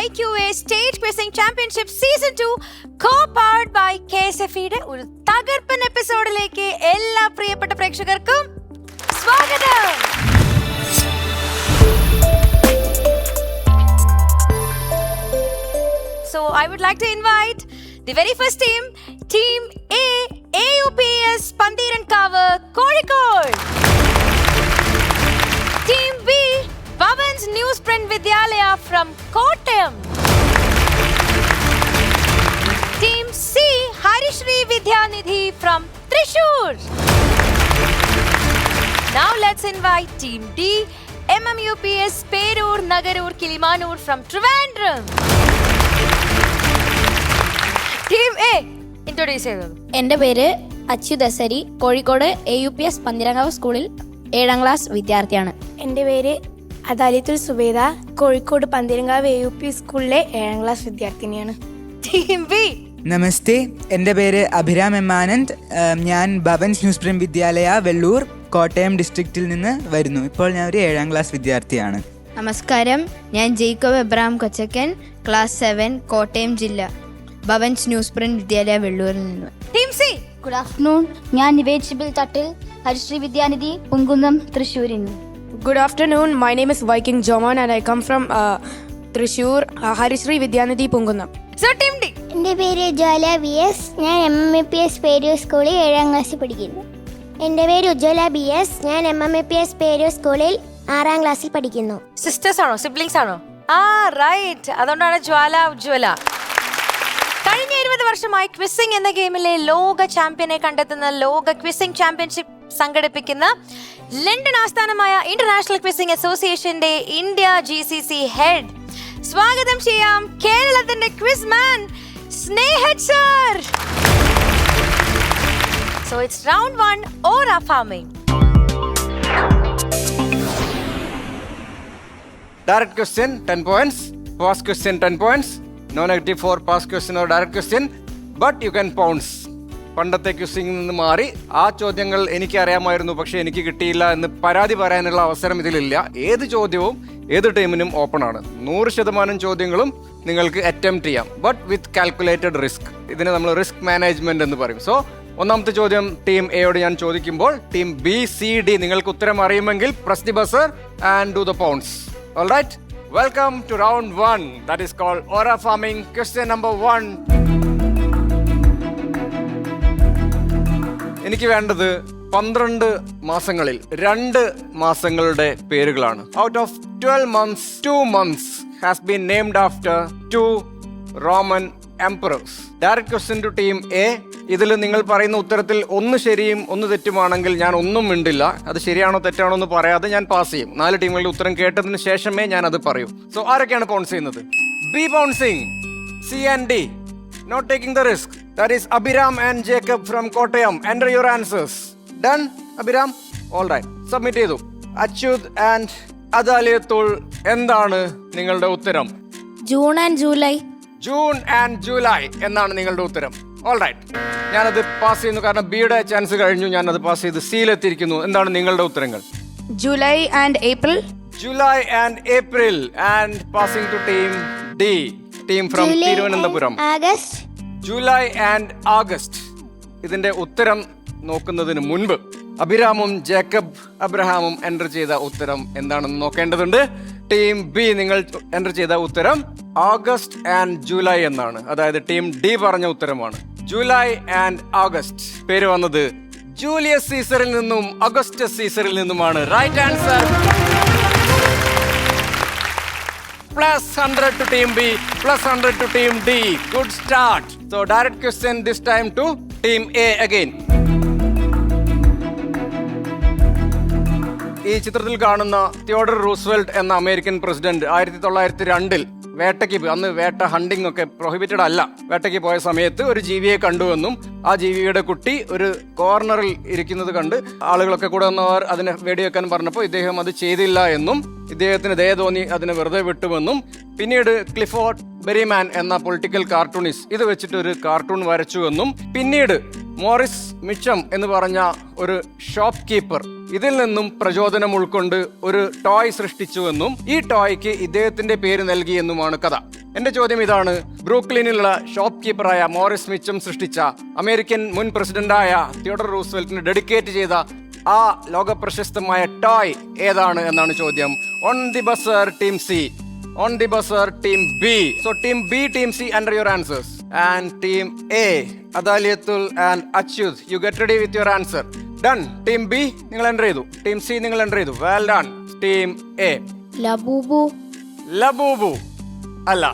IQA State Quizzing Championship Season 2 co-powered by KSFE-യുടെ ഒരു തകർപ്പൻ എപ്പിസോഡിലേക്ക് എല്ലാ പ്രിയപ്പെട്ട പ്രേക്ഷകർക്കും സ്വാഗതം. So I would like to invite the very first team, Team A, AUPS Pandirankavu, Kozhikode. Team B, Bhavan's Newsprint Vidyalaya from Kottayam. Team C, Harishri Vidyanidhi from Thrissur. Now let's invite Team D, MMUPS Perur Nagarur Kilimanur from Trivandrum. Team A, introduce yourself. എൻ്റെ പേര് അച്യുതസരി, Kozhikode AUPS Panthirankavu സ്കൂളിൽ 7ാം class വിദ്യാർത്ഥിയാണ്. എൻ്റെ പേര് അദാലിത്തുൽ Subaida, Kozhikode Panthirankavu AUP സ്കൂളിലെ 7ാം class വിദ്യാർത്ഥിനിയാണ്. Team B. നമസ്തേ, എൻ്റെ പേര് അഭിരാം എം ആനന്ദ്. ഞാൻ ഭവൻസ് ന്യൂസ്പ്രിന്റ് വിദ്യാലയ വെള്ളൂർ കോട്ടയം ഡിസ്ട്രിക്റ്റിൽ നിന്ന് വരുന്നു. ഇപ്പോൾ ഞാൻ ഒരു 7ാം ക്ലാസ് വിദ്യാർത്ഥിയാണ്. നമസ്കാരം, ഞാൻ ജേക്കബ് എബ്രഹാം കൊച്ചക്കൻ, ക്ലാസ് 7, കോട്ടയം ജില്ല, ഭവൻസ് ന്യൂസ്പ്രിന്റ് വിദ്യാലയ വെള്ളൂരിൽ നിന്ന്. Team C. ഗുഡ് ആഫ്റ്റർനൂൺ, ഞാൻ നിവേദ് ഷിബിൽ തട്ടിൽ, ഹരിശ്രീ വിദ്യാനിധി, പുങ്കുന്നം, തൃശ്ശൂരിൽ നിന്ന്. Good afternoon, my name is Viking Joman and I come from Thrissur, Harishri Vidyanidhi, Pungunam. So Team D. എൻ്റെ പേര് ജ്വാല BS, ഞാൻ MMAPS പേരൂർ സ്കൂളിൽ 7ാം ക്ലാസ്സിൽ പഠിക്കുന്നു. എൻ്റെ പേര് ഉജ്ജ്വല BS, ഞാൻ MMAPS പേരൂർ സ്കൂളിൽ 6ാം ക്ലാസ്സിൽ പഠിക്കുന്നു. സിസ്റ്റേഴ്സ് ആണോ, സിബ്ലിങ്സ് ആണോ? റൈറ്റ്, അതുകൊണ്ടാണ് ജ്വാല ഉജ്ജ്വല. കഴിഞ്ഞ 20 വർഷമായി ക്വിസിംഗ് എന്ന ഗെയിമിലെ ലോക ചാമ്പ്യനെ കണ്ടെത്തുന്ന ലോക ക്വിസിംഗ് ചാമ്പ്യൻഷിപ്പ് സംഘടിപ്പിക്കുന്ന ലണ്ടൻ ആസ്ഥാനമായ ഇന്റർനാഷണൽ ക്വിസിംഗ് അസോസിയേഷന്റെ ഇന്ത്യ GCC ഹെഡ്. സ്വാഗതം ചെയ്യാം കേരളത്തിന്റെ quiz man Snehaj sir. So it's round 1, aura farming. Direct question 10 points, past question 10 points, no negative for past question or direct question, but you can pounce. പണ്ടത്തെ ക്വിസിംഗിൽ നിന്ന് മാറി ആ ചോദ്യങ്ങൾ എനിക്ക് അറിയാമായിരുന്നു പക്ഷെ എനിക്ക് കിട്ടിയില്ല എന്ന് പരാതി പറയാനുള്ള അവസരം ഇതിലില്ല. ഏത് ചോദ്യവും ഏത് ടീമിനും ഓപ്പൺ ആണ്. 100% ചോദ്യങ്ങളും നിങ്ങൾക്ക് അറ്റംപ്റ്റ് ചെയ്യാം, ബട്ട് വിത്ത് കാൽക്കുലേറ്റഡ് റിസ്ക്. ഇതിനെ നമ്മൾ റിസ്ക് മാനേജ്മെന്റ് എന്ന് പറയും. സോ ഒന്നാമത്തെ ചോദ്യം ടീം എയോട് ഞാൻ ചോദിക്കുമ്പോൾ ടീം BCD നിങ്ങൾക്ക് ഉത്തരം അറിയുമെങ്കിൽ press the buzzer and do the pounds. Alright, welcome to round 1, that is called aura farming. Question number 1. എനിക്ക് വേണ്ടത് 12 മാസങ്ങളിൽ 2 മാസങ്ങളുടെ പേരുകളാണ്. Out of 12 months, 2 months has been named after 2 Roman emperors. Direct question to team A. ഇതിൽ നിങ്ങൾ പറയുന്ന ഉത്തരത്തിൽ ഒന്ന് ശരിയും ഒന്ന് തെറ്റുമാണെങ്കിൽ ഞാൻ ഒന്നും മിണ്ടില്ല. അത് ശരിയാണോ തെറ്റാണോ എന്ന് പറയാതെ ഞാൻ പാസ് ചെയ്യും. 4 ടീമുകളുടെ ഉത്തരം കേട്ടതിന് ശേഷമേ ഞാൻ അത് പറയൂ. സോ ആരൊക്കെയാണ് പൗൺസ് ചെയ്യുന്നത്? B bouncing, C and D, not taking the risk. That is Abhiram and Jacob from Kottayam. Enter your answers. Done, Abhiram? All right. Submit ചെയ്തു. അച്യുത് ആൻഡ് അദാലിയത്തുൾ, എന്താണ് നിങ്ങളുടെ ഉത്തരം? June and July. June and July എന്നാണ് നിങ്ങളുടെ ഉത്തരം. All right, ഞാനത് pass ചെയ്യുന്നു കാരണം ബിയുടെ ചാൻസ് കഴിഞ്ഞു. ഞാനത് പാസ് ചെയ്ത് സിയിലെത്തിയിരിക്കുന്നു. എന്താണ് നിങ്ങളുടെ ഉത്തരങ്ങൾ? July and April. July and April. And passing to team D, team from Thiruvananthapuram. August. July and August. ഇതിന്റെ ഉത്തരം നോക്കുന്നതിന് മുൻപ് അഭിരാമും ജേക്കബ് അബ്രഹാമും എൻ്റർ ചെയ്ത ഉത്തരം എന്താണെന്ന് നോക്കേണ്ടതുണ്ട്. ടീം ബി, നിങ്ങൾ എൻ്റർ ചെയ്ത ഉത്തരം ഓഗസ്റ്റ് ആൻഡ് ജൂലൈ എന്നാണ്. അതായത് ടീം ഡി പറഞ്ഞ ഉത്തരമാണ് ജൂലൈ ആൻഡ് ഓഗസ്റ്റ്. പേര് വന്നത് ജൂലിയസ് സീസറിൽ നിന്നും അഗസ്റ്റസ് സീസറിൽ നിന്നുമാണ്. Right answer. +100 to team B, +100 to team D. Good start. So direct question this time to team A again. ഈ ചിത്രത്തിൽ കാണുന്ന തിയോഡർ റൂസ്വെൽറ്റ് എന്ന അമേരിക്കൻ പ്രസിഡന്റ് 1902 വേട്ടയ്ക്ക്, അന്ന് വേട്ട ഹണ്ടിങ് ഒക്കെ പ്രൊഹിബിറ്റഡ് അല്ല, വേട്ടയ്ക്ക് പോയ സമയത്ത് ഒരു ജീവിയെ കണ്ടുവെന്നും ആ ജീവിയുടെ കുട്ടി ഒരു കോർണറിൽ ഇരിക്കുന്നത് കണ്ട് ആളുകളൊക്കെ കൂടെ വന്നവർ അതിനെ വെടിവെക്കാൻ പറഞ്ഞപ്പോൾ ഇദ്ദേഹം അത് ചെയ്തില്ല എന്നും ഇദ്ദേഹത്തിന് ദയ തോന്നി അതിനെ വെറുതെ വിട്ടുവെന്നും പിന്നീട് ക്ലിഫോർഡ് ബെറിമാൻ എന്ന പൊളിറ്റിക്കൽ കാർട്ടൂണിസ്റ്റ് ഇത് വെച്ചിട്ട് ഒരു കാർട്ടൂൺ വരച്ചുവെന്നും പിന്നീട് മോറിസ് മിച്ചം എന്ന് പറഞ്ഞ ഒരു ഷോപ്പ് കീപ്പർ ഇതിൽ നിന്നും പ്രചോദനം ഉൾക്കൊണ്ട് ഒരു ടോയ് സൃഷ്ടിച്ചുവെന്നും ഈ ടോയ്ക്ക് ഇദ്ദേഹത്തിന്റെ പേര് നൽകിയെന്നുമാണ് കഥ. എന്റെ ചോദ്യം ഇതാണ്: ബ്രൂക്ലിനിലുള്ള ഷോപ്പ് കീപ്പറായ മോറിസ് മിച്ചം സൃഷ്ടിച്ച അമേരിക്കൻ മുൻ പ്രസിഡന്റായ തിയോഡർ റൂസ്വെൽറ്റിന് ഡെഡിക്കേറ്റ് ചെയ്ത ആ ലോക പ്രശസ്തമായ ടോയ് ഏതാണ് എന്നാണ് ചോദ്യം. On the buzzer team C, on the buzzer team B. So team B, team C, enter your answers. And team A, Adaliyathul and Achyut, you get ready with your answer. Done. Team B നിങ്ങൾ enter ചെയ്തു, team C നിങ്ങൾ enter ചെയ്തു. Well done. Team A, Labubu. Labubu അല്ല,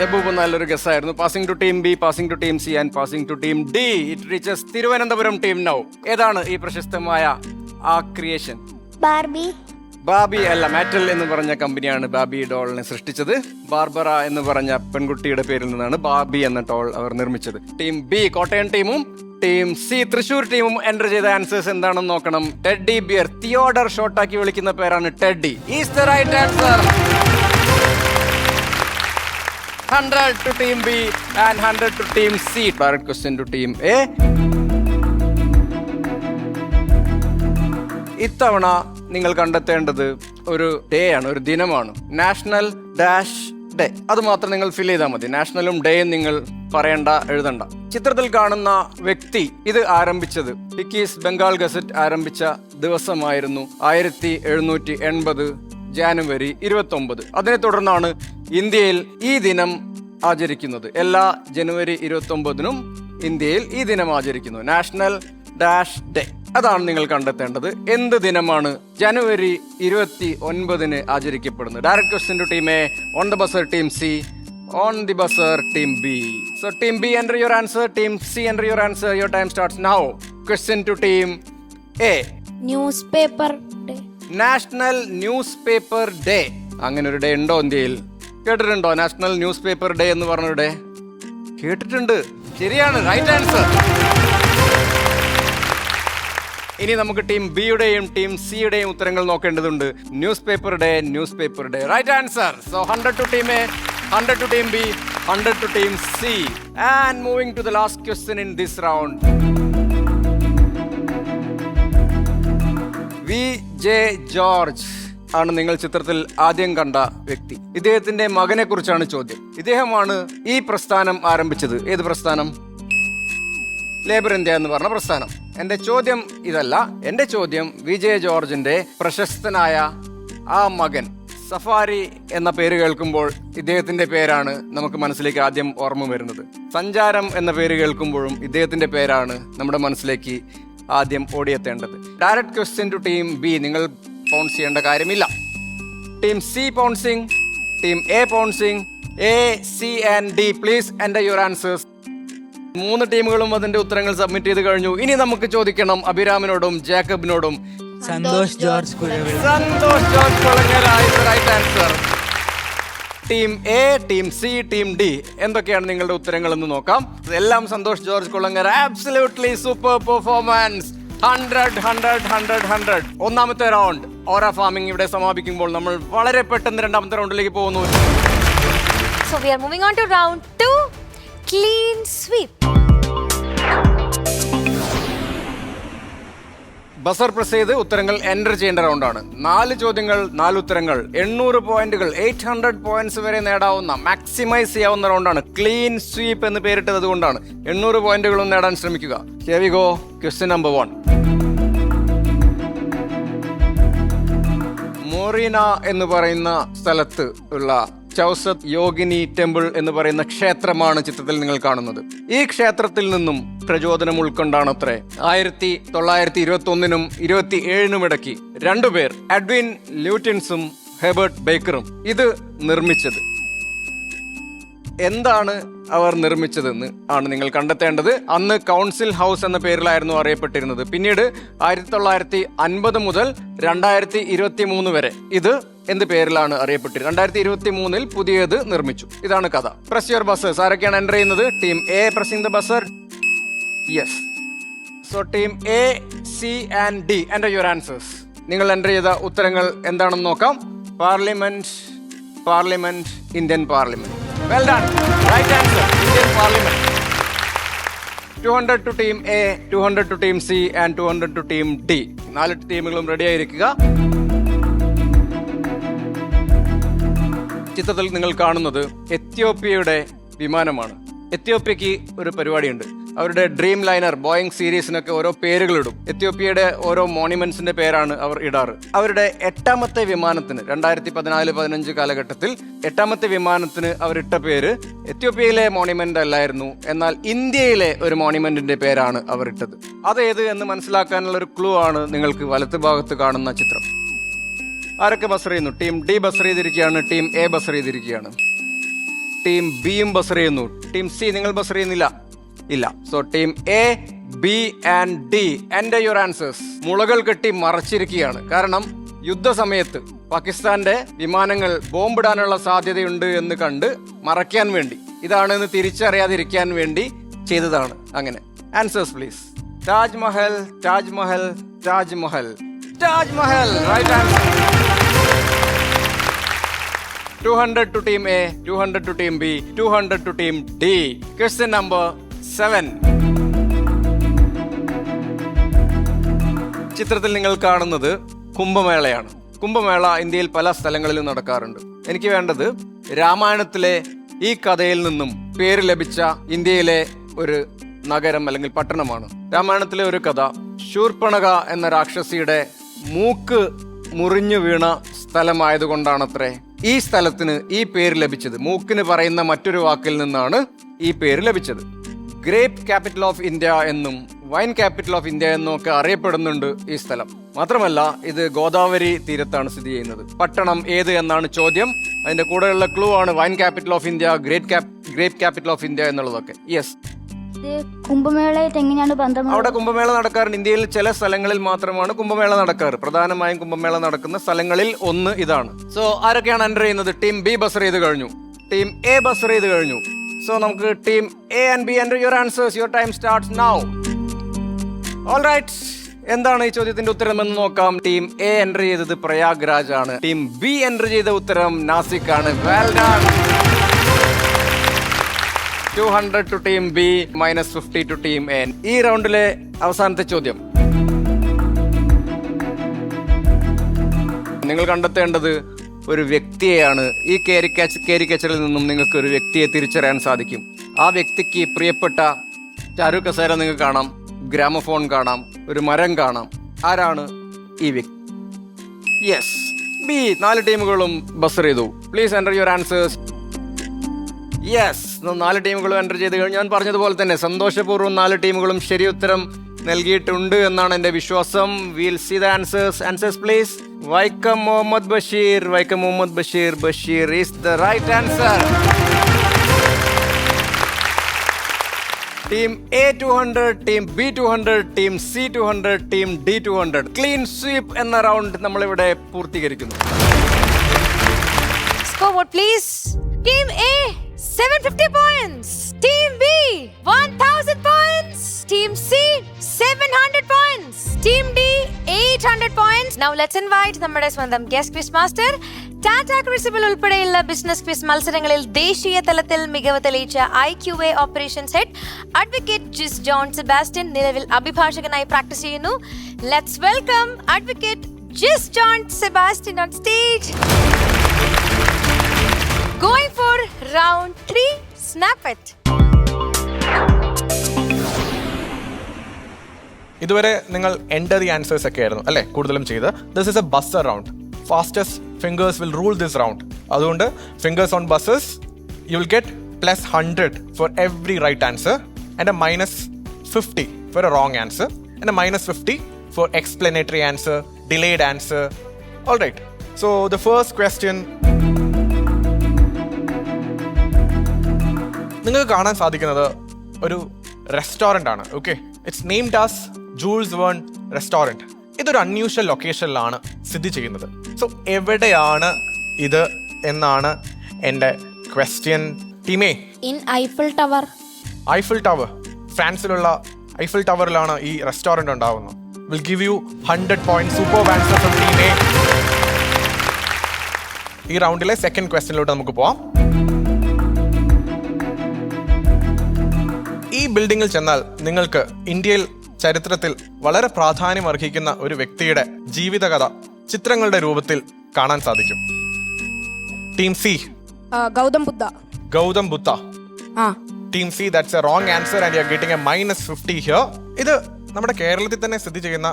Labubu നല്ലൊരു ഗസ്സായിരുന്നു. Passing to team B, passing to team C and passing to team D. It reaches Thiruvananthapuram team now. ഏതാണ് ഈ പ്രശസ്തമായ ആ ക്രിയേഷൻ? ബാർബി. ബാബി അല്ല, മാറ്റൽ എന്ന് പറഞ്ഞ കമ്പനിയാണ് ബാബി ഡോളിനെ സൃഷ്ടിച്ചത്. ബാർബറ എന്ന് പറഞ്ഞ പെൺകുട്ടിയുടെ പേരിൽ നിന്നാണ് ബാബി എന്ന ഡോൾ അവർ നിർമ്മിച്ചത്. ടീം ബി കോട്ടയം ടീമും ടീം സി തൃശൂർ ടീമും എൻ്റർ ചെയ്ത ആൻസേഴ്സ് എന്താണെന്ന് നോക്കണം. ടെഡ്ഡി ബിയർ, തിയോഡർ ഷോർട്ടാക്കി വിളിക്കുന്ന പേരാണ് Teddy. Is the right answer. 100 to team B and 100 to team C. Direct question to team A. ഇത്തവണ നിങ്ങൾ കണ്ടെത്തേണ്ടത് ഒരു ഡേ ആണ്, ഒരു ദിനമാണ്. National dash day. അത് മാത്രം നിങ്ങൾ ഫിൽ ചെയ്താൽ മതി. നാഷണലും ഡേയും നിങ്ങൾ പറയണ്ട, എഴുതണ്ട. ചിത്രത്തിൽ കാണുന്ന വ്യക്തി ഇത് ആരംഭിച്ചത്, ഹിക്കീസ് ബംഗാൾ ഗസറ്റ് ആരംഭിച്ച ദിവസമായിരുന്നു 1780 ജാനുവരി 29. അതിനെ തുടർന്നാണ് ഇന്ത്യയിൽ ഈ ദിനം ആചരിക്കുന്നത്. എല്ലാ ജനുവരി 29-നും ഇന്ത്യയിൽ ഈ ദിനം ആചരിക്കുന്നു. National dash day. അതാണ് നിങ്ങൾ കണ്ടെത്തേണ്ടത്. എന്ത് ദിനമാണ് ജനുവരി 29-ന് ആചരിക്കപ്പെടുന്നത്? Direct question to team A, on the buzzer team C, on the buzzer team B. So team B enter your answer, team C enter your answer. Your time starts now. Question to team A. Newspaper day. National newspaper day. അങ്ങനെ ഒരു day ഉണ്ടോ ഇന്ത്യയിൽ? കേട്ടിട്ടുണ്ടോ national newspaper day എന്ന് പറഞ്ഞൊരു day? കേട്ടിട്ടുണ്ട്, ശരിയാണ്, right answer. ഇനി നമുക്ക് ടീം ബിയുടെയും ടീം സിയുടെയും ഉത്തരങ്ങൾ നോക്കേണ്ടതുണ്ട്. Newspaper day, newspaper day, right answer. So 100 to team A, 100 to team B, 100 to team C. And moving to the last question in this round. VJ George ആണ് നിങ്ങൾ ചിത്രത്തിൽ ആദ്യം കണ്ട വ്യക്തി. ഇദ്ദേഹത്തിന്റെ മകനെ കുറിച്ചാണ് ചോദ്യം. ഇദ്ദേഹമാണ് ഈ പ്രസ്ഥാനം ആരംഭിച്ചത്. ഏത് പ്രസ്ഥാനം? ലേബർ ഇന്ത്യ എന്ന് പറഞ്ഞ പ്രസ്ഥാനം. എന്റെ ചോദ്യം ഇതല്ല. എന്റെ ചോദ്യം വിജയ ജോർജിന്റെ പ്രശസ്തനായ ആ മകൻ. സഫാരി എന്ന പേര് കേൾക്കുമ്പോൾ ഇദ്ദേഹത്തിന്റെ പേരാണ് നമുക്ക് മനസ്സിലേക്ക് ആദ്യം ഓർമ്മ വരുന്നത്. സഞ്ചാരം എന്ന പേര് കേൾക്കുമ്പോഴും ഇദ്ദേഹത്തിന്റെ പേരാണ് നമ്മുടെ മനസ്സിലേക്ക് ആദ്യം ഓടിയെത്തേണ്ടത്. Direct question to team B. നിങ്ങൾ പൗൺസ് ചെയ്യേണ്ട കാര്യമില്ല. Team C pouncing, team A pouncing. A, C and D, please enter your answers. 3 ടീമുകളും അതിന്റെ ഉത്തരങ്ങൾ സബ്മിറ്റ് ചെയ്ത് കഴിഞ്ഞു. ഇനി നമുക്ക് ചോദിക്കണം അഭിരാമിനോടും ജേക്കബിനോടും. Santhosh George Kuravila. Santhosh George Kulangara is the right answer. Team A, team C, team D, എന്തൊക്കെയാണ് നിങ്ങളുടെ ഉത്തരങ്ങൾ എന്ന് നോക്കാം. എല്ലാം Santhosh George Kulangara. Absolutely super performance. 100, 100, 100, 100. ഒന്നാമത്തെ റൗണ്ട് ഓറ ഫാമിംഗ് ഇവിടെ സമാപിക്കുമ്പോൾ നമ്മൾ വളരെ പെട്ടെന്ന് രണ്ടാമത്തെ റൗണ്ടിലേക്ക് പോകുന്നു. So we are moving on to round 2, clean sweep. Buzzer press ചെയ്ത് ഉത്തരങ്ങൾ എൻ്റർ ചെയ്യേണ്ട റൗണ്ടാണ്. 4 ചോദ്യങ്ങൾ, 4 ഉത്തരങ്ങൾ, 800 പോയിന്റുകൾ, 800 പോയിന്റ്സ് വരെ നേടാവുന്ന, മാക്സിമൈസ് ചെയ്യാവുന്ന റൗണ്ടാണ്. ക്ലീൻ സ്വീപ്പ് എന്ന് പേരിട്ടത് അതുകൊണ്ടാണ്. 800 പോയിന്റുകളും നേടാൻ ശ്രമിക്കുക. Here we go. Question number 1. Morena എന്ന് പറയുന്ന സ്ഥലത്ത് ഉള്ള ചൗസത്ത് യോഗിനി ടെമ്പിൾ എന്ന് പറയുന്ന ക്ഷേത്രമാണ് ചിത്രത്തിൽ നിങ്ങൾ കാണുന്നത്. ഈ ക്ഷേത്രത്തിൽ നിന്നും പ്രചോദനം ഉൾക്കൊണ്ടാണ് അത്രേ 1921-നും 27-നും ഇടയ്ക്ക് 2 പേർ, എഡ്വിൻ ല്യൂട്ടിൻസും ഹെബർട്ട് ബേക്കറും ഇത് നിർമ്മിച്ചത്. എന്താണ് അവർ നിർമ്മിച്ചതെന്ന് ആണ് നിങ്ങൾ കണ്ടെത്തേണ്ടത്. അന്ന് കൗൺസിൽ ഹൗസ് എന്ന പേരിലായിരുന്നു അറിയപ്പെട്ടിരുന്നത്. പിന്നീട് 1950 മുതൽ 2023 വരെ ഇത് എന്ത് പേരിലാണ് അറിയപ്പെട്ടിരുന്നത്? 2023-ൽ പുതിയത് നിർമ്മിച്ചു. ഇതാണ് കഥ. Press your buzzers. ആരൊക്കെയാണ് എൻ്റർ ചെയ്യുന്നത്? Team A pressing the buzzer. Yes. So team A, C and D enter your answers. നിങ്ങൾ എൻ്റർ ചെയ്ത ഉത്തരങ്ങൾ എന്താണെന്ന് നോക്കാം. Parliament, parliament, Indian parliament. Well done. Right answer, Indian parliament. 200 to team A, 200 to team C and 200 to team D. 4 ടീമുകളും ready ആയിരിക്കുക. ചിത്രത്തിൽ നിങ്ങൾ കാണുന്നത് എത്യോപ്യയുടെ വിമാനമാണ്. എത്യോപ്യക്ക് ഒരു പരിപാടിയുണ്ട്. അവരുടെ ഡ്രീം ലൈനർ ബോയിങ് സീരീസിനൊക്കെ ഓരോ പേരുകളിടും. എത്യോപ്യയുടെ ഓരോ മോണിമെന്റ്സിന്റെ പേരാണ് അവർ ഇടാറ്. അവരുടെ 8ാമത്തെ വിമാനത്തിന് 2014-15 കാലഘട്ടത്തിൽ 8ാമത്തെ വിമാനത്തിന് അവരിട്ട പേര് എത്യോപ്യയിലെ മോണിമെന്റ് അല്ലായിരുന്നു, എന്നാൽ ഇന്ത്യയിലെ ഒരു മോണിമെന്റിന്റെ പേരാണ് അവർ ഇട്ടത്. അതേത് എന്ന് മനസ്സിലാക്കാനുള്ള ഒരു ക്ലൂ ആണ് നിങ്ങൾക്ക് വലത്ത് ഭാഗത്ത് കാണുന്ന ചിത്രം. ആരൊക്കെ ബസർ ചെയ്യുന്നു? ടീം ഡി ബസർ ചെയ്തിരിക്കുകയാണ്, ടീം എ ബസർ ചെയ്തിരിക്കുകയാണ്, ടീം ബിയും ബസർ ചെയ്യുന്നു. ടീം സി നിങ്ങൾ ബസർ ചെയ്യുന്നില്ല? ഇല്ല. So team A, B and D end your answers. മുളകൾ കെട്ടി മറച്ചിരിക്കുകയാണ്. കാരണം യുദ്ധസമയത്ത് പാകിസ്ഥാന്റെ വിമാനങ്ങൾ ബോംബിടാനുള്ള സാധ്യതയുണ്ട് എന്ന് കണ്ട് മറയ്ക്കാൻ വേണ്ടി, ഇതാണെന്ന് തിരിച്ചറിയാതിരിക്കാൻ വേണ്ടി ചെയ്തതാണ്. അങ്ങനെ answers please. Taj Mahal, Taj Mahal, Taj Mahal, Taj Mahal. Right answer. 200 to team A, 200 to team B, 200 to team D. Question number 7. ചിത്രത്തിൽ നിങ്ങൾ കാണുന്നത് കുംഭമേളയാണ്. കുംഭമേള ഇന്ത്യയിൽ പല സ്ഥലങ്ങളിലും നടക്കാറുണ്ട്. എനിക്ക് വേണ്ടത് രാമായണത്തിലെ ഈ കഥയിൽ നിന്നും പേര് ലഭിച്ച ഇന്ത്യയിലെ ഒരു നഗരം അല്ലെങ്കിൽ പട്ടണമാണ്. രാമായണത്തിലെ ഒരു കഥ, ശൂർപ്പണഖ എന്ന രാക്ഷസിയുടെ മൂക്ക് മുറിഞ്ഞു വീണ സ്ഥലമായതുകൊണ്ടാണത്രേ ഈ സ്ഥലത്തിന് ഈ പേര് ലഭിച്ചത്. മൂക്കിന് പറയുന്ന മറ്റൊരു വാക്കിൽ നിന്നാണ് ഈ പേര് ലഭിച്ചത്. ഗ്രേപ്പ് ക്യാപിറ്റൽ ഓഫ് ഇന്ത്യ എന്നും വൈൻ ക്യാപിറ്റൽ ഓഫ് ഇന്ത്യ എന്നും ഒക്കെ അറിയപ്പെടുന്നുണ്ട് ഈ സ്ഥലം. മാത്രമല്ല ഇത് ഗോദാവരി തീരത്താണ് സ്ഥിതി ചെയ്യുന്നത്. പട്ടണം ഏത് എന്നാണ് ചോദ്യം. അതിന്റെ കൂടെയുള്ള ക്ലൂ ആണ് wine capital of India, grape capital of India എന്നുള്ളതൊക്കെ. യെസ്. കുംഭമേളയായിട്ട് എങ്ങനെയാണ് ബന്ധം? അവിടെ കുംഭമേള നടക്കാറുണ്ട്. ഇന്ത്യയിൽ ചില സ്ഥലങ്ങളിൽ മാത്രമാണ് കുംഭമേള നടക്കാറ്. പ്രധാനമായും കുംഭമേള നടക്കുന്ന സ്ഥലങ്ങളിൽ ഒന്ന് ഇതാണ്. സോ ആരൊക്കെയാണ് എൻ്റർ ചെയ്യുന്നത്? ടീം ബി ബസർ ചെയ്ത് കഴിഞ്ഞു, ടീം എ ബസർ ചെയ്ത് കഴിഞ്ഞു. സോ നമുക്ക് team A and B enter your answers. Your time starts now. All right, എന്താണ് ഈ ചോദ്യത്തിന്റെ ഉത്തരം എന്ന് നോക്കാം. ടീം എ എൻ്റർ ചെയ്തത് പ്രയാഗ്രാജ് ആണ്. ടീം ബി എൻ്റർ ചെയ്ത ഉത്തരം നാസിക് ആണ്. Well done. 200 to team B, -50 to team A. ഈ റൗണ്ടിലെ അവസാനത്തെ ചോദ്യം. നിങ്ങൾ കണ്ടെത്തേണ്ടത് ഒരു വ്യക്തിയെയാണ്. ഈ കാരിക്കേച്ചറിൽ നിന്നും നിങ്ങൾക്ക് ഒരു വ്യക്തിയെ തിരിച്ചറിയാൻ സാധിക്കും. ആ വ്യക്തിക്ക് പ്രിയപ്പെട്ട ചാരു കസേര നിങ്ങൾക്ക് കാണാം, ഗ്രാമഫോൺ കാണാം, ഒരു മരം കാണാം. ആരാണ് ഈ വ്യക്തി? Yes, B. 4 ടീമുകളും ബസർ ചെയ്തു. Please enter your answers. Yes, 4 ടീമുകളും എൻ്റർ ചെയ്ത് കഴിഞ്ഞു. ഞാൻ പറഞ്ഞതുപോലെ തന്നെ സന്തോഷപൂർവ്വം 4 ടീമുകളും ശരി ഉത്തരം നൽകിയിട്ടുണ്ട് എന്നാണ് എൻ്റെ വിശ്വാസം. Will see the answers. Answers please. Vaikom Muhammad Basheer, Vaikom Muhammad Basheer, Basheer is the right answer. Team A 200, team B 200, team C 200, team D 200. Clean sweep എന്ന റൗണ്ട് നമ്മളിവിടെ പൂർത്തീകരിക്കുന്നു. Scoreboard please. Team A 750 points. Team B 1000 points. Team C 700 points. Team D 800 points. Now let's invite നമ്മുടെ സ്വന്തം guest quiz master, Tata crucible ഉൾപ്പെടെയുള്ള business quiz മത്സരങ്ങളിൽ ദേശീയ തലത്തിൽ മികവ് തെളിയിച്ച IQA operations head advocate Jis John Sebastian നിലവിൽ അഭിഭാഷകനായി പ്രാക്ടീസ് ചെയ്യുന്നു. Let's welcome advocate Jis John Sebastian on stage. Going for round 3, snap it. ഇതുവരെ നിങ്ങൾ എൻ്റർ ദി ആൻസേഴ്സ് ഒക്കെ ആയിരുന്നു അല്ലേ കൂടുതലും ചെയ്ത്. This is a buzzer round. Fastest fingers will rule this round. അതുകൊണ്ട് fingers on buzzers you will get +100 for every right answer and a -50 for a wrong answer and a -50 for explanatory answer, delayed answer. All right, so the first question നിങ്ങൾക്ക് കാണാൻ സാധിക്കുന്നത് ഒരു restaurant ആണ്. Okay, it's named as Jules Verne restaurant. ഇതൊരു unusual ലൊക്കേഷനിലാണ് സ്ഥിതി ചെയ്യുന്നത്. So എവിടെയാണ് ഇത് എന്നാണ് എൻ്റെ ക്വസ്റ്റ്യൻ. ടീമേ, in Eiffel tower. Eiffel tower, ഫ്രാൻസിലുള്ള ഐഫിൾ ടവറിലാണ് ഈ റെസ്റ്റോറൻറ്റ് ഉണ്ടാവുന്നത്. Will give you 100 point. Super answer from ടീമേ. ഈ റൗണ്ടിലെ സെക്കൻഡ് ക്വസ്റ്റ്യനിലോട്ട് നമുക്ക് പോവാം. ഈ ബിൽഡിങ്ങിൽ ചെന്നാൽ നിങ്ങൾക്ക് ഇന്ത്യയിൽ ചരിത്രത്തിൽ വളരെ പ്രാധാന്യം അർഹിക്കുന്ന ഒരു വ്യക്തിയുടെ ജീവിതകഥ ചിത്രങ്ങളുടെ രൂപത്തിൽ കാണാൻ സാധിക്കും? ടീം സി ഗൗതം ബുദ്ധ. ഗൗതം ബുദ്ധ. ആ team C, that's A wrong answer and you are getting A -50 here. ഇത് നമ്മുടെ കേരളത്തിൽ തന്നെ സ്ഥിതി ചെയ്യുന്ന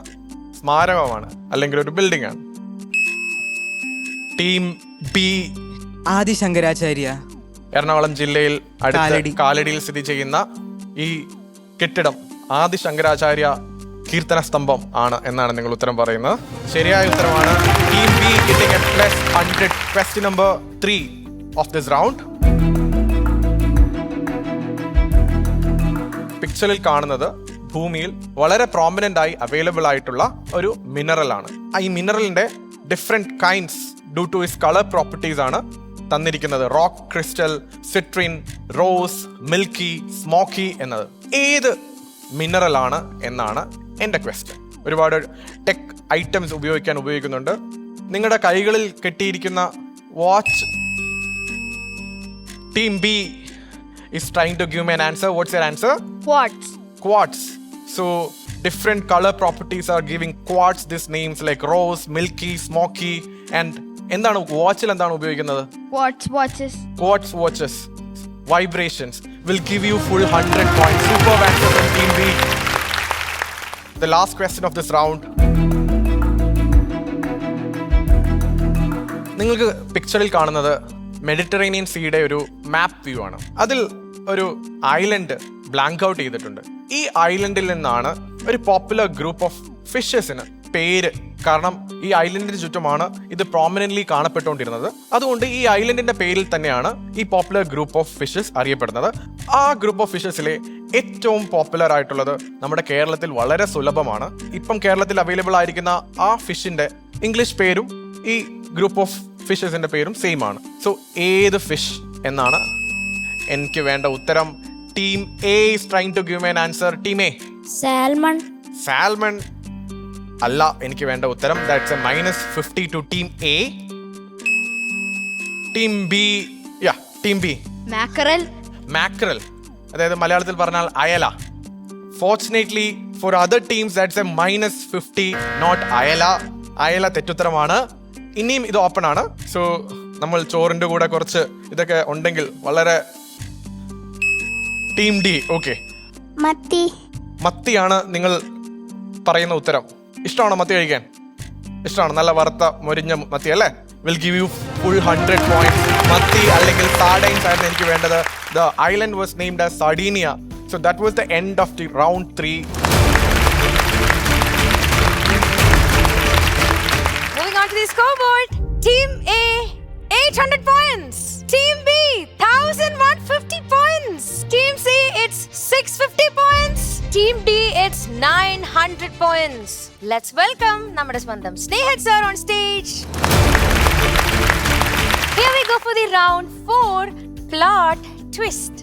സ്മാരകമാണ്, അല്ലെങ്കിൽ ഒരു ബിൽഡിംഗ് ആണ്. ടീം ബി ആദി ശങ്കരാചാര്യ. എറണാകുളം ജില്ലയിൽ അടുത്ത കാലടി. കാലടിയിൽ സ്ഥിതി ചെയ്യുന്ന ഈ കെട്ടിടം ആദി ശങ്കരാചാര്യ കീർത്തന സ്തംഭം ആണ് എന്നാണ് നിങ്ങൾ ഉത്തരം പറയുന്നത്. ശരിയായ ഉത്തരമാണ്. Team be getting A +100. Question number 3 of this round. പിക്ചറിൽ കാണുന്നത് ഭൂമിയിൽ വളരെ പ്രോമിനന്റ് ആയി അവൈലബിൾ ആയിട്ടുള്ള ഒരു മിനറൽ ആണ്. ഈ മിനറലിന്റെ different kinds due to is colour properties ആണ് തന്നിരിക്കുന്നത്. Rock crystal, citrine, rose, milky, smoky എന്നത് ഏത് മിനറൽ ആണ് എന്നാണ് എൻ്റെ ക്വസ്റ്റ്യൻ. ഒരുപാട് ടെക് ഐറ്റംസ് ഉപയോഗിക്കുന്നുണ്ട്. നിങ്ങളുടെ കൈകളിൽ കെട്ടിയിരിക്കുന്ന watch. Team B is trying to give me an answer. What's your answer? Quartz. So different color properties are giving quartz these names like rose, milky, smoky. And എന്താണ് വാച്ചിൽ എന്താണ് ഉപയോഗിക്കുന്നത്? Quartz watches. Vibrations will give you full 100 points. Super answer from Team B. The last question of this round. നിങ്ങൾക്ക് പിക്ചറിൽ കാണുന്നത് Mediterranean സീയുടെ ഒരു മാപ്പ് view ആണ്. അതിൽ ഒരു ഐലൻഡ് ബ്ലാങ്ക് ഔട്ട് ചെയ്തിട്ടുണ്ട്. ഈ ഐലൻഡിൽ നിന്നാണ് ഒരു പോപ്പുലർ ഗ്രൂപ്പ് ഓഫ് ഫിഷസിന് പേര്. കാരണം ഈ ഐലൻഡിന് ചുറ്റുമാണ് ഇത് പ്രോമിനന്റ്ലി കാണപ്പെട്ടുകൊണ്ടിരുന്നത്. അതുകൊണ്ട് ഈ ഐലൻഡിന്റെ പേരിൽ തന്നെയാണ് ഈ പോപ്പുലർ ഗ്രൂപ്പ് ഓഫ് ഫിഷസ് അറിയപ്പെടുന്നത്. ആ ഗ്രൂപ്പ് ഓഫ് ഫിഷസിലെ ഏറ്റവും പോപ്പുലർ ആയിട്ടുള്ളത് നമ്മുടെ കേരളത്തിൽ വളരെ സുലഭമാണ്. ഇപ്പം കേരളത്തിൽ അവൈലബിൾ ആയിരിക്കുന്ന ആ ഫിഷിന്റെ ഇംഗ്ലീഷ് പേരും ഈ ഗ്രൂപ്പ് ഓഫ് ഫിഷസിന്റെ പേരും സെയിം ആണ്. സോ ഏത് ഫിഷ് എന്നാണ് എനിക്ക് വേണ്ട ഉത്തരം? Team A is trying to give me an answer. Team A salmon അല്ല എനിക്ക് വേണ്ട ഉത്തരം. That's a -50 to team A. Team B team B mackerel, അതായത് മലയാളത്തിൽ പറഞ്ഞാൽ അയല. Fortunately for other teams that's a -50, not അയല. അയല തെറ്റുത്തരമാണ്. ഇനിയും ഇത് ഓപ്പൺ ആണ്. സോ നമ്മൾ ചോറിന്റെ കൂടെ കുറച്ച് ഇതൊക്കെ ഉണ്ടെങ്കിൽ വളരെ. ടീം ഡി, ഓക്കെ, മത്തിയാണ് നിങ്ങൾ പറയുന്ന ഉത്തരം. ഇഷ്ടമാണോ മത്തി കഴിക്കാൻ? ഇഷ്ടമാണ്. നല്ല വറുത്ത മൊരിഞ്ഞ മത്തി അല്ലേ? Will give U full 100 points. മത്തി അല്ലെങ്കിൽ സാർഡൈൻസ് ആയിരുന്നു എനിക്ക് വേണ്ടത്. The island was named as Sardinia. So that was the end of the round 3. Moving on to the scoreboard. Team A 800 points. Team B 1150 points. Team C it's 650 points. Team D it's 900 points. Let's welcome നമ്മുടെ സ്വന്തം സ്നേഹത് sir on stage. Here we go for the round 4 plot twist.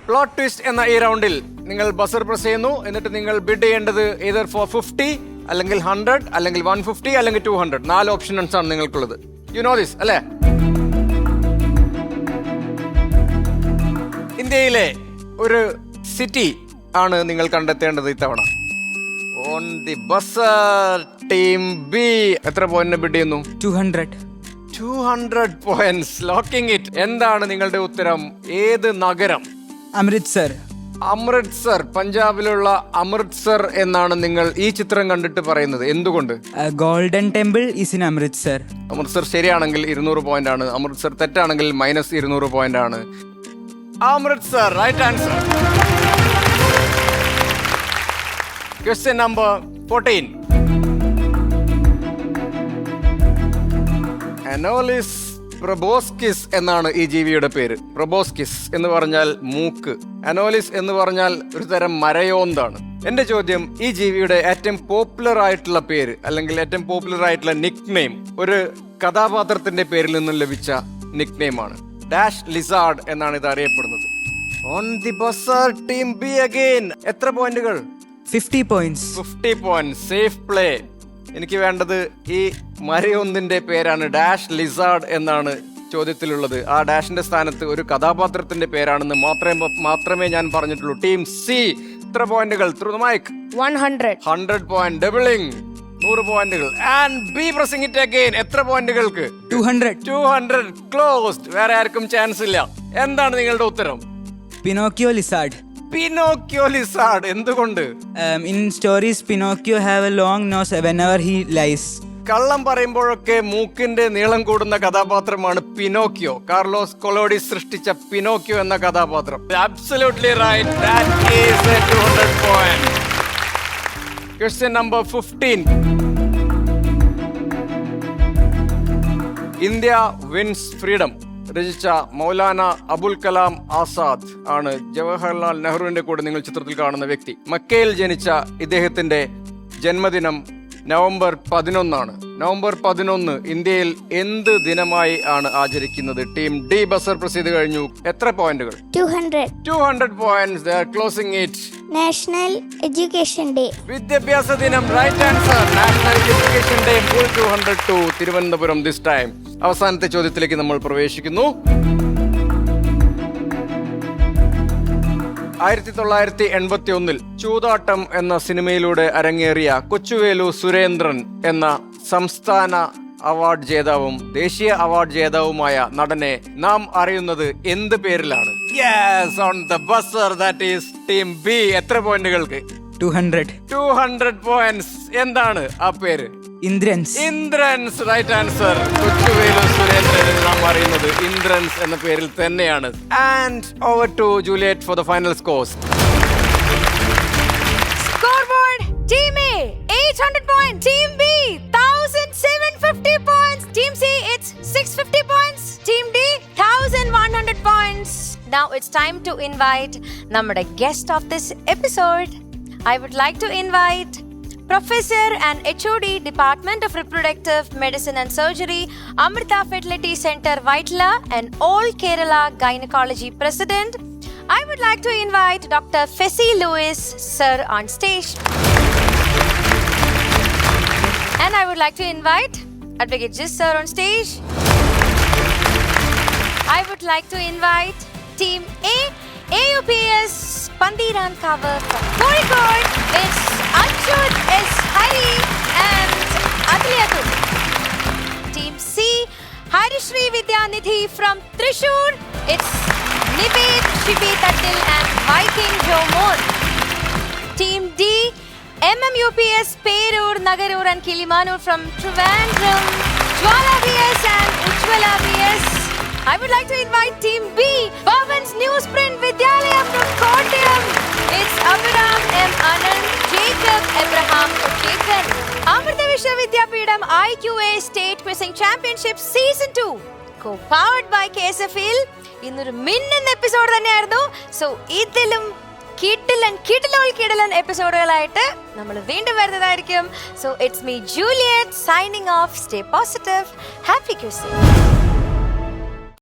Plot twist എന്ന ഈ റൗണ്ടിൽ നിങ്ങൾ buzzer press ചെയ്യുന്നു. എന്നിട്ട് നിങ്ങൾ bid ചെയ്യേണ്ടത് either for 50 അല്ലെങ്കിൽ 100 അല്ലെങ്കിൽ 150 അല്ലെങ്കിൽ 200. 4 ഓപ്ഷൻസ് ആണ് നിങ്ങൾക്കുള്ളത്. യു നോ ദിസ് അല്ലേ? ഇന്ത്യയിലെ ഒരു സിറ്റി ആണ് നിങ്ങൾ കണ്ടെത്തേണ്ടത് ഇത്തവണ. On the buzzer team B എത്ര പോയിന്റ് ബിഡ് ചെയ്യുന്നു? 200 points. Locking it. എന്താണ് നിങ്ങളുടെ ഉത്തരം? ഏത് നഗരം? അമൃത്സർ, പഞ്ചാബിലുള്ള അമൃത്സർ എന്നാണ് നിങ്ങൾ ഈ ചിത്രം കണ്ടിട്ട് പറയുന്നത്. എന്തുകൊണ്ട്? Golden Temple is in Amritsar. Amritsar ശരിയാണെങ്കിൽ 200 പോയിന്റ് ആണ്. അമൃത്സർ തെറ്റാണെങ്കിൽ -200 പോയിന്റ് ആണ്. Amritsar right answer. Question number 14. Anolis proboscis എന്നാണ് ഈ ജീവിയുടെ പേര്. പ്രൊബോസ്കിസ് എന്ന് പറഞ്ഞാൽ മൂക്ക്, അനോലിസ് എന്ന് പറഞ്ഞാൽ ഒരു തരം മരയോന്താണ്. എന്റെ ചോദ്യം, ഈ ജീവിയുടെ ഏറ്റവും പോപ്പുലർ ആയിട്ടുള്ള പേര് അല്ലെങ്കിൽ ഏറ്റവും പോപ്പുലർ ആയിട്ടുള്ള നിക് നെയിം ഒരു കഥാപാത്രത്തിന്റെ പേരിൽ നിന്നും ലഭിച്ച നിക് നെയിം ആണ്. ഡാഷ് ലിസാർഡ് എന്നാണ് ഇത് അറിയപ്പെടുന്നത്. On the buzzer team B again. എത്ര പോയിന്റുകൾ? 50 points. 50 points. Safe play. എനിക്ക് വേണ്ടത് ഈ മരയൊന്നിന്റെ പേരാണ്. ഡാഷ് ലിസാർഡ് എന്നാണ് ചോദ്യത്തിലുള്ളത്. ആ ഡാഷിന്റെ സ്ഥാനത്ത് ഒരു കഥാപാത്രത്തിന്റെ പേരാണെന്ന് മാത്രമേ ഞാൻ പറഞ്ഞിട്ടുള്ളൂ. ടീം സി എത്ര പോയിന്റുകൾ? Through the mic. 100. 100 point, doubling 100 പോയിന്റുകൾ. And B pressing it again. എത്ര പോയിന്റുകൾക്ക്? 200. ക്ലോസ്ഡ്. വേറെ ആർക്കും ചാൻസ് ഇല്ല. എന്താണ് നിങ്ങളുടെ ഉത്തരം? Pinocchio lizard. Pinocchio lizard. എന്തുകൊണ്ട്? In stories, Pinocchio have a long nose whenever he lies. കള്ളം പറയുമ്പോഴൊക്കെ മൂക്കിന്റെ നീളം കൂടുന്ന കഥാപാത്രമാണ് പിനോക്കിയോ. കാർലോസ് കൊളോഡി സൃഷ്ടിച്ച പിനോക്കിയോ എന്ന കഥാപാത്രം. Absolutely right. That is a 200 point. Question number 15. India wins freedom രചിച്ച മൗലാന അബുൽ കലാം ആസാദ് ആണ് ജവഹർലാൽ നെഹ്റുവിന്റെ കൂടെ നിങ്ങൾ ചിത്രത്തിൽ കാണുന്ന വ്യക്തി. മക്കയിൽ ജനിച്ച ഇദ്ദേഹത്തിന്റെ ജന്മദിനം നവംബർ 11 നവംബർ 11 ഇന്ത്യയിൽ എന്ത് ദിനമായി ആണ് ആചരിക്കുന്നത്? ടീം ഡി ബസർ പ്രസ് ചെയ്ത് കഴിഞ്ഞു. എത്ര പോയിന്റുകൾ? 200. Points. They are closing it. National education day. വിദ്യാഭ്യാസ ദിനം. Right answer. National education day. Full 200 to Thiruvananthapuram this time. അവസാനത്തെ ചോദ്യത്തിലേക്ക് നമ്മൾ പ്രവേശിക്കുന്നു. 1981 ചൂതാട്ടം എന്ന സിനിമയിലൂടെ അരങ്ങേറിയ കൊച്ചുവേലു സുരേന്ദ്രൻ എന്ന സംസ്ഥാന അവാർഡ് ജേതാവും ദേശീയ അവാർഡ് ജേതാവുമായ നടനെ നാം അറിയുന്നത് എന്ത് പേരിലാണ്? Yes, on the buzzer. That is team B. എത്ര പോയിന്റുകൾക്ക്? 200 പോയിന്റ്സ്. എന്താണ് ആ പേര്? ഇന്ദ്രൻസ്. Right answer. കൊച്ചുവേലു സുരേന്ദ്രൻ നാം അറിയുന്നത് ഇന്ദ്രൻസ് എന്ന പേരിൽ തന്നെയാണ്. And over to Juliet for the final scores. Scoreboard, Team A 800 points, Team B 1750 points, Team C it's 650 points, Team D 1100 points. Now it's time to invite നമ്മുടെ guest of this episode. I would like to invite Professor and HOD Department of Reproductive Medicine and Surgery, Amrita Fertility Center, Vaitla, and All Kerala Gynecology President. I would like to invite Dr. Fessy Lewis, sir, on stage. And I would like to invite Advocate Jis, sir, on stage. I would like to invite Team A, AUPS Pandiran Cover from Kozhikode. It's Achut S. Hari and Atliyatul. Team C, Harishri Vidyanidhi from Trishur. It's Nibet Shibi Tattil and Viking Jomon. Team D, MMUPS Perur, Nagarur and Kilimanur from Trivandrum. Jwala VS and Ujjwala VS. I would like to invite Team B, Bhavan's Newsprint Vidyalaya from Kottayam. It's Abhiram M. Anand, Jacob Abraham Kotekan. Amrita Vishwa Vidyapeetham IQA State Quizzing Championship Season 2, co-powered by KSFL. ഇന്നൊരു മിന്നുന്ന episode തന്നെയായിരുന്നു. So ഇതിലും കിടിലൻ എപ്പിസോഡുകളായിട്ട് നമ്മൾ വീണ്ടും വരുന്നതായിരിക്കും. So it's me Juliet signing off. Stay positive. Happy quizzing.